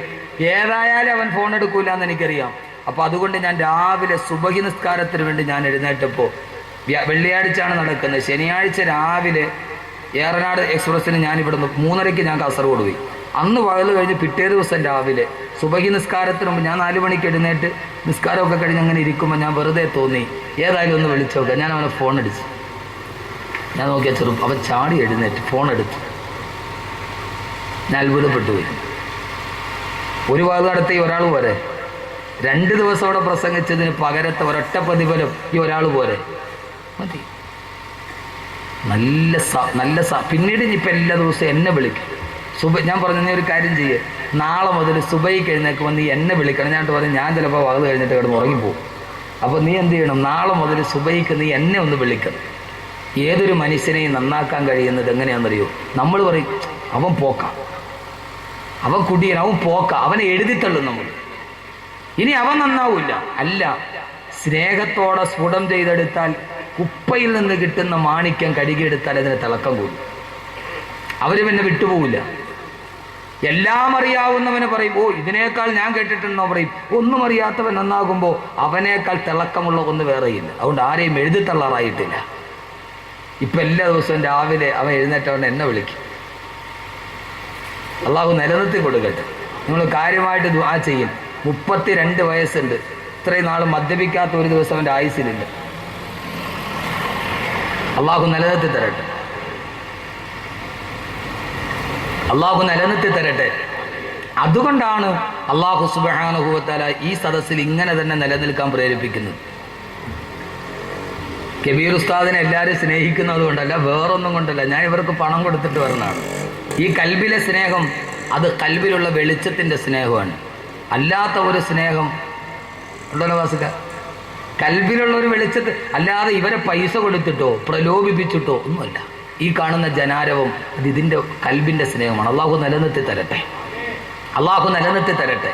ഏതായാലും അവൻ ഫോൺ എടുക്കൂല എന്ന് എനിക്കറിയാം. അപ്പം അതുകൊണ്ട് ഞാൻ രാവിലെ സുബഹി നിസ്കാരത്തിന് വേണ്ടി ഞാൻ എഴുന്നേറ്റപ്പോൾ, വെള്ളിയാഴ്ചയാണ് നടക്കുന്നത്, ശനിയാഴ്ച രാവിലെ ഏറനാട് എക്സ്പ്രസ്സിന് ഞാൻ ഇവിടുന്ന് 3:30 ഞാൻ കാസർഗോഡ് പോയി. അന്ന് പകൽ കഴിഞ്ഞ് പിറ്റേ ദിവസം രാവിലെ സുബഹി നിസ്കാരത്തിന് മുമ്പ് ഞാൻ 4 മണിക്ക് എഴുന്നേറ്റ് നിസ്കാരമൊക്കെ കഴിഞ്ഞ് അങ്ങനെ ഇരിക്കുമ്പോൾ ഞാൻ വെറുതെ തോന്നി ഏതായാലും ഒന്ന് വിളിച്ചു നോക്കാം. ഞാൻ അവനെ ഫോൺ അടിച്ചു. ഞാൻ നോക്കിയ അവൻ ചാടി എഴുന്നേറ്റ് ഫോൺ എടുത്തു. ഞാൻ അത്ഭുതപ്പെട്ടു പോയി. ഒരു ഭാഗം നടത്തി ഒരാൾ പോരെ, 2 ദിവസം അവിടെ പ്രസംഗിച്ചതിന് പകരത്തെ ഒരൊറ്റ പ്രതിഫലം ഈ ഒരാൾ പോരെ, മതി. നല്ല പിന്നീട് ഇനിയിപ്പോൾ എല്ലാ ദിവസവും എന്നെ വിളിക്കും. ഞാൻ പറഞ്ഞു, നീ ഒരു കാര്യം ചെയ്യേ, നാളെ മുതൽ സുബഹിക്ക് എഴുന്നേക്കുമ്പോൾ നീ എന്നെ വിളിക്കണം. ഞാൻ പറഞ്ഞു, ഞാൻ ചിലപ്പോൾ വകത് കഴിഞ്ഞിട്ട് കിടന്ന് ഉറങ്ങിപ്പോകും. അപ്പോൾ നീ എന്ത് ചെയ്യണം, നാളെ മുതൽ സുബഹിക്ക് നീ എന്നെ ഒന്ന് വിളിക്കണം. ഏതൊരു മനുഷ്യനെയും നന്നാക്കാൻ കഴിയുന്നത് എങ്ങനെയാണെന്നറിയോ? നമ്മൾ പറയും അവൻ പോക്കാം, അവൻ കുടിയൻ, അവൻ പോക്കാം, അവനെ എഴുതിത്തള്ളും നമ്മൾ. ഇനി അവൻ നന്നാവില്ല. അല്ല, സ്നേഹത്തോടെ സ്ഫുടം ചെയ്തെടുത്താൽ കുപ്പയിൽ നിന്ന് കിട്ടുന്ന മാണിക്യം കഴുകിയെടുത്താൽ അതിന് തിളക്കം കൂടും. അവർ പിന്നെ വിട്ടുപോകില്ല. എല്ലാം അറിയാവുന്നവനെ പറയും, ഓ ഇതിനേക്കാൾ ഞാൻ കേട്ടിട്ടുണ്ടോ പറയും. ഒന്നും അറിയാത്തവൻ നന്നാകുമ്പോൾ അവനേക്കാൾ തിളക്കമുള്ള ഒന്ന് വേറെയില്ല. അതുകൊണ്ട് ആരെയും എഴുതിത്തള്ളാറായിട്ടില്ല. ഇപ്പം എല്ലാ ദിവസവും രാവിലെ അവൻ എഴുന്നേറ്റവൻ എന്നെ വിളിക്കും. അള്ളാഹു നിലനിർത്തി കൊടുക്കട്ടെ. നിങ്ങൾ കാര്യമായിട്ട് ദുആ ചെയ്യും. 32 വയസ്സുണ്ട്. ഇത്രയും നാൾ മദ്യപിക്കാത്ത ഒരു ദിവസം അവൻ്റെ ആയുസ്സിലില്ല. അള്ളാഹു നിലനിർത്തി തരട്ടെ, അള്ളാഹു നിലനിർത്തി തരട്ടെ. അതുകൊണ്ടാണ് അള്ളാഹു സുബ്ഹാനഹു വ തആല ഈ സദസ്സിൽ ഇങ്ങനെ തന്നെ നിലനിൽക്കാൻ പ്രേരിപ്പിക്കുന്നത്. കബീർ ഉസ്താദിനെ എല്ലാവരും സ്നേഹിക്കുന്നത് കൊണ്ടല്ല, വേറൊന്നും കൊണ്ടല്ല. ഞാൻ ഇവർക്ക് പണം കൊടുത്തിട്ട് വരുന്നതാണ്. ഈ കൽബിലെ സ്നേഹം അത് കൽബിലുള്ള വെളിച്ചത്തിൻ്റെ സ്നേഹമാണ്. അല്ലാത്ത ഒരു സ്നേഹം ഉണ്ടല്ലോ വാസുക, കൽബിലുള്ള ഒരു വെളിച്ചത്ത്, അല്ലാതെ ഇവരെ പൈസ കൊടുത്തിട്ടോ പ്രലോഭിപ്പിച്ചിട്ടോ ഒന്നുമല്ല. ഈ കാണുന്ന ജനാരവം അത് ഇതിൻ്റെ കൽബിൻ്റെ സ്നേഹമാണ്. അള്ളാഹു നിലനിർത്തി തരട്ടെ, അള്ളാഹു നിലനിർത്തി തരട്ടെ.